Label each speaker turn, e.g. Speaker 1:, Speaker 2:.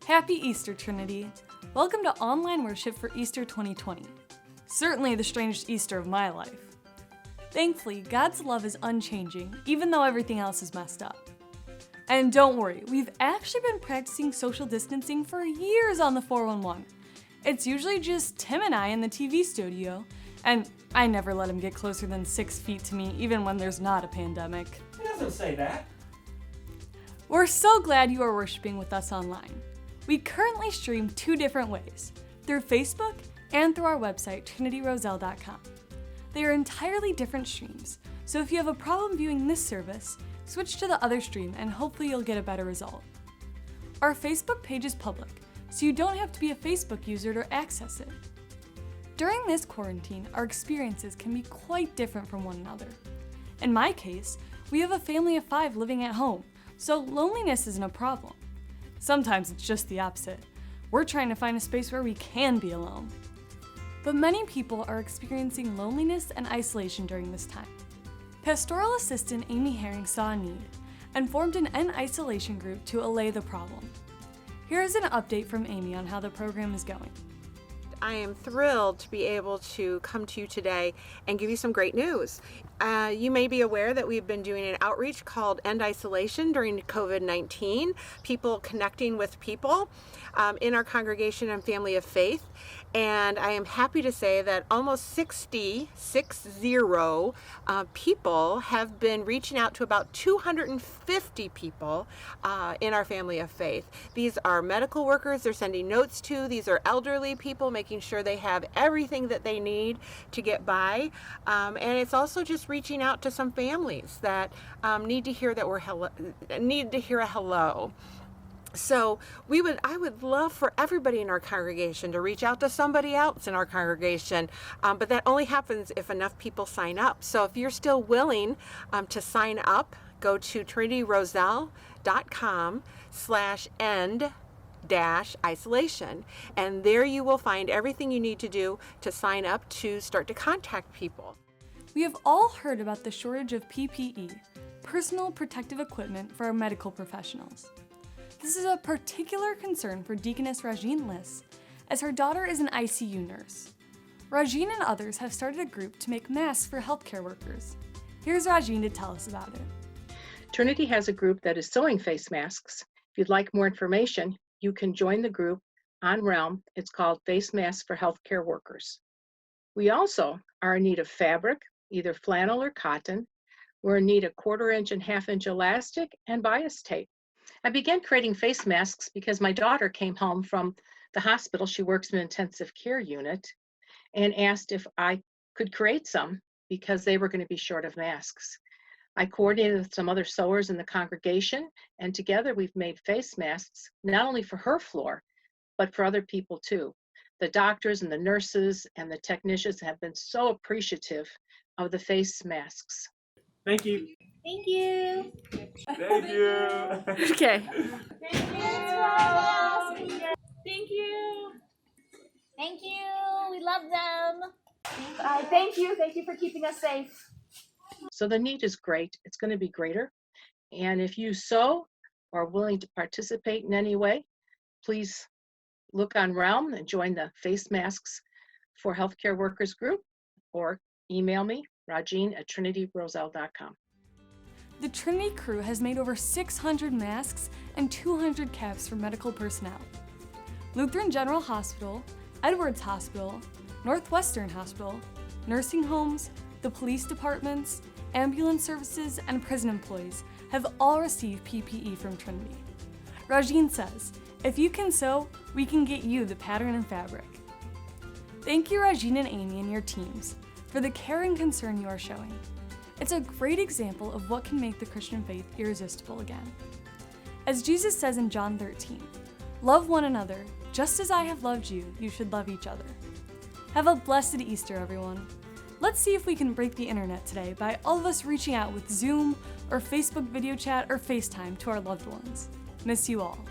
Speaker 1: Happy Easter, Trinity! Welcome to online worship for Easter 2020. Certainly the strangest Easter of my life. Thankfully, God's love is unchanging, even though everything else is messed up. And don't worry, we've actually been practicing social distancing for years on the 411. It's usually just Tim and I in the TV studio, and I never let him get closer than 6 feet to me, even when there's not a pandemic.
Speaker 2: It doesn't say that.
Speaker 1: We're so glad you are worshiping with us online. We currently stream 2 different ways, through Facebook and through our website, trinityroselle.com. They are entirely different streams, so if you have a problem viewing this service, switch to the other stream and hopefully you'll get a better result. Our Facebook page is public, so you don't have to be a Facebook user to access it. During this quarantine, our experiences can be quite different from one another. In my case, we have a family of 5 living at home, so loneliness isn't a problem. Sometimes it's just the opposite. We're trying to find a space where we can be alone. But many people are experiencing loneliness and isolation during this time. Pastoral assistant Amy Herring saw a need and formed an end isolation group to allay the problem. Here is an update from Amy on how the program is going.
Speaker 3: I am thrilled to be able to come to you today and give you some great news. You may be aware that we've been doing an outreach called End Isolation during COVID-19, people connecting with people in our congregation and family of faith. And I am happy to say that almost 60 people have been reaching out to about 250 people in our family of faith. These are medical workers they're sending notes to. These are elderly people making sure they have everything that they need to get by. And it's also just reaching out to some families that need to hear a hello. So I would love for everybody in our congregation to reach out to somebody else in our congregation, but that only happens if enough people sign up. So if you're still willing to sign up, go to trinityroselle.com/end-isolation, and there you will find everything you need to do to sign up to start to contact people.
Speaker 1: We have all heard about the shortage of PPE, personal protective equipment for our medical professionals. This is a particular concern for Deaconess Rajeen Liss, as her daughter is an ICU nurse. Rajeen and others have started a group to make masks for healthcare workers. Here's Rajeen to tell us about it.
Speaker 4: Trinity has a group that is sewing face masks. If you'd like more information, you can join the group on Realm. It's called Face Masks for Healthcare Workers. We also are in need of fabric, either flannel or cotton. We're in need of 1/4 inch and 1/2 inch elastic and bias tape. I began creating face masks because my daughter came home from the hospital. She works in an intensive care unit and asked if I could create some because they were going to be short of masks. I coordinated with some other sewers in the congregation, and together we've made face masks, not only for her floor, but for other people too. The doctors and the nurses and the technicians have been so appreciative of the face masks.
Speaker 2: Thank you.
Speaker 5: Thank you.
Speaker 2: Thank you.
Speaker 1: Okay.
Speaker 5: Thank you. Thank you. We love them.
Speaker 6: Thank you. Thank you for keeping us safe.
Speaker 4: So the need is great. It's going to be greater. And if you sew or are willing to participate in any way, please look on Realm and join the Face Masks for Healthcare Workers group, or email me, Rajeen@trinityroselle.com.
Speaker 1: The Trinity crew has made over 600 masks and 200 caps for medical personnel. Lutheran General Hospital, Edwards Hospital, Northwestern Hospital, nursing homes, the police departments, ambulance services, and prison employees have all received PPE from Trinity. Rajeen says, if you can sew, we can get you the pattern and fabric. Thank you, Rajeen and Amy and your teams, for the care and concern you are showing. It's a great example of what can make the Christian faith irresistible again. As Jesus says in John 13, love one another, just as I have loved you, you should love each other. Have a blessed Easter, everyone. Let's see if we can break the internet today by all of us reaching out with Zoom or Facebook video chat or FaceTime to our loved ones. Miss you all.